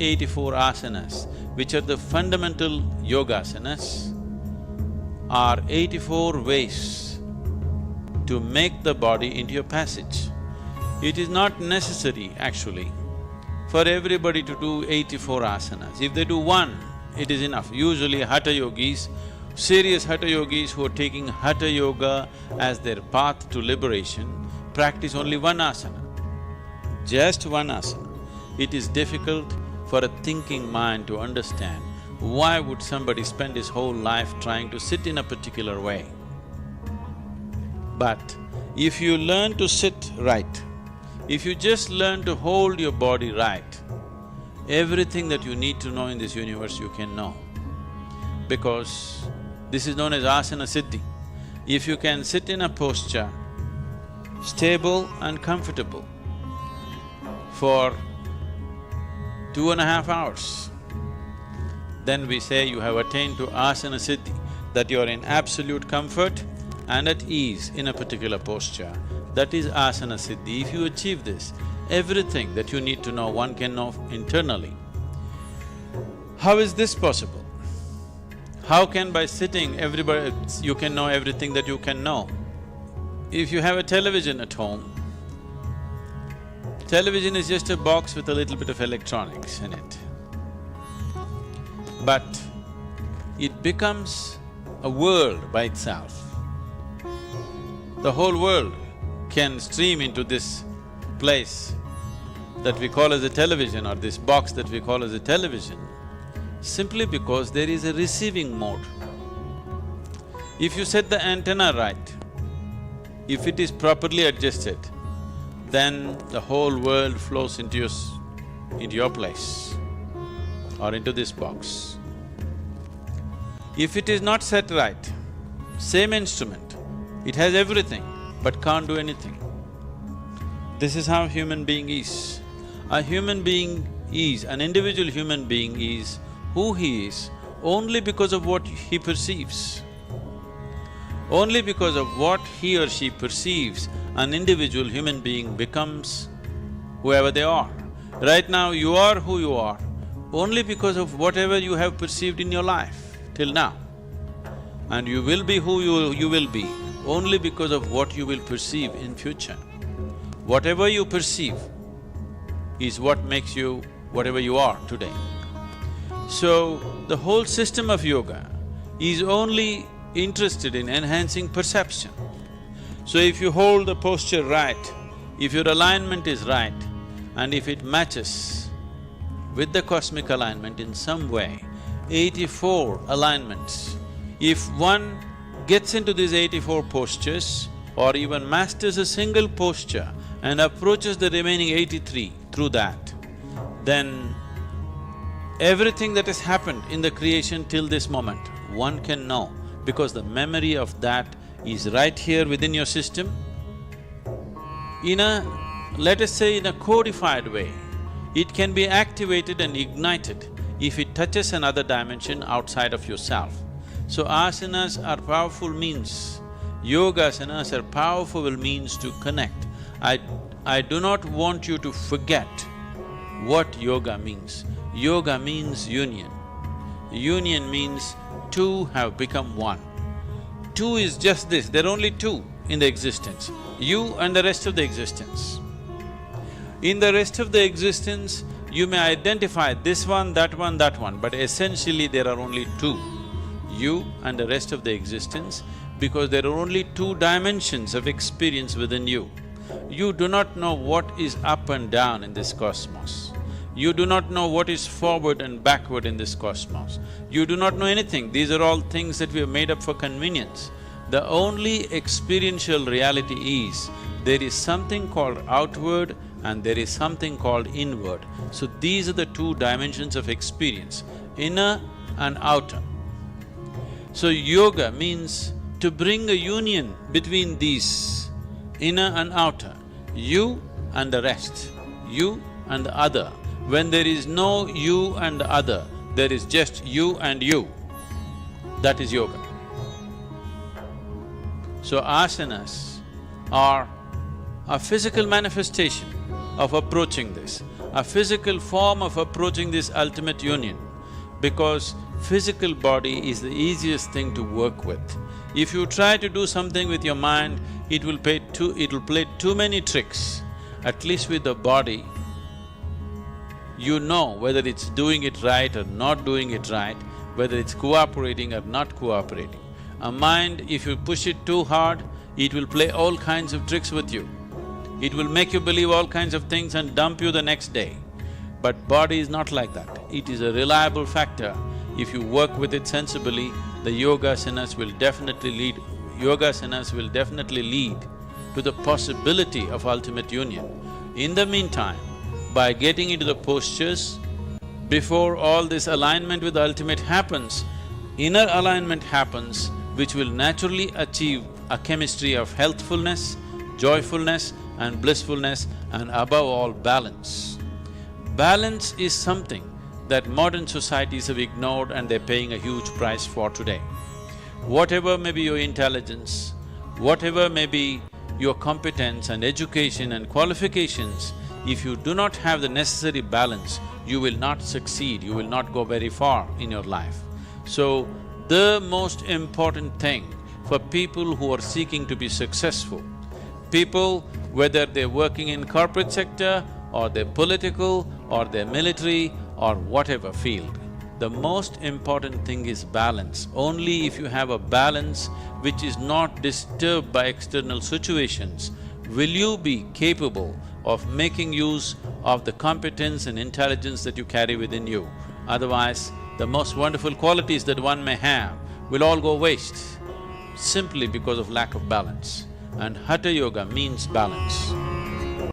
84 asanas, which are the fundamental yogasanas, are 84 ways to make the body into a passage. It is not necessary, actually, for everybody to do 84 asanas. If they do one, it is enough. Usually Hatha yogis, serious Hatha yogis who are taking Hatha yoga as their path to liberation, practice only one asana, just one asana. It is difficult for a thinking mind to understand why would somebody spend his whole life trying to sit in a particular way. But if you learn to sit right, if you just learn to hold your body right, everything that you need to know in this universe you can know. Because this is known as Asana Siddhi. If you can sit in a posture, stable and comfortable, for 2.5 hours, then we say you have attained to Asana Siddhi, that you are in absolute comfort and at ease in a particular posture. That is Asana Siddhi. If you achieve this, everything that you need to know, one can know internally. How is this possible? How can by sitting you can know everything that you can know? If you have a television at home, television is just a box with a little bit of electronics in it. But it becomes a world by itself. The whole world can stream into this place that we call as a television, or this box that we call as a television, simply because there is a receiving mode. If you set the antenna right, if it is properly adjusted, then the whole world flows into your place or into this box. If it is not set right, same instrument, it has everything but can't do anything. This is how human being is. A human being is, an individual human being is who he is only because of what he perceives. Only because of what he or she perceives, an individual human being becomes whoever they are. Right now, you are who you are only because of whatever you have perceived in your life till now. And you will be who you will be only because of what you will perceive in future. Whatever you perceive is what makes you whatever you are today. So, the whole system of yoga is only interested in enhancing perception. So if you hold the posture right, if your alignment is right, and if it matches with the cosmic alignment in some way, 84 alignments, if one gets into these 84 postures or even masters a single posture and approaches the remaining 83 through that, then everything that has happened in the creation till this moment, one can know, because the memory of that is right here within your system. In a, let us say in a codified way, it can be activated and ignited if it touches another dimension outside of yourself. So asanas are powerful means, yogasanas are powerful means to connect. I do not want you to forget what yoga means. Yoga means union. Union means two have become one. Two is just this, there are only two in the existence, you and the rest of the existence. In the rest of the existence, you may identify this one, that one, that one, but essentially there are only two, you and the rest of the existence, because there are only two dimensions of experience within you. You do not know what is up and down in this cosmos. You do not know what is forward and backward in this cosmos. You do not know anything, these are all things that we have made up for convenience. The only experiential reality is, there is something called outward and there is something called inward. So these are the two dimensions of experience, inner and outer. So yoga means to bring a union between these, inner and outer, you and the rest, you and the other. When there is no you and the other, there is just you and you. That is yoga. So asanas are a physical manifestation of approaching this. a physical form of approaching this ultimate union, because physical body is the easiest thing to work with. If you try to do something with your mind, it will play too many tricks. At least with the body, you know whether it's doing it right or not doing it right, whether it's cooperating or not cooperating. A mind, if you push it too hard, it will play all kinds of tricks with you. It will make you believe all kinds of things and dump you the next day. But body is not like that. It is a reliable factor. If you work with it sensibly, the yogasanas will definitely lead… yogasanas will definitely lead to the possibility of ultimate union. In the meantime, by getting into the postures, before all this alignment with the ultimate happens, inner alignment happens, which will naturally achieve a chemistry of healthfulness, joyfulness and blissfulness, and above all, balance. Balance is something that modern societies have ignored and they're paying a huge price for today. Whatever may be your intelligence, whatever may be your competence and education and qualifications, if you do not have the necessary balance, you will not succeed, you will not go very far in your life. So, the most important thing for people who are seeking to be successful, people whether they're working in corporate sector or they're political or they're military or whatever field, the most important thing is balance. Only if you have a balance which is not disturbed by external situations, will you be capable of making use of the competence and intelligence that you carry within you. Otherwise, the most wonderful qualities that one may have will all go waste simply because of lack of balance. And Hatha Yoga means balance.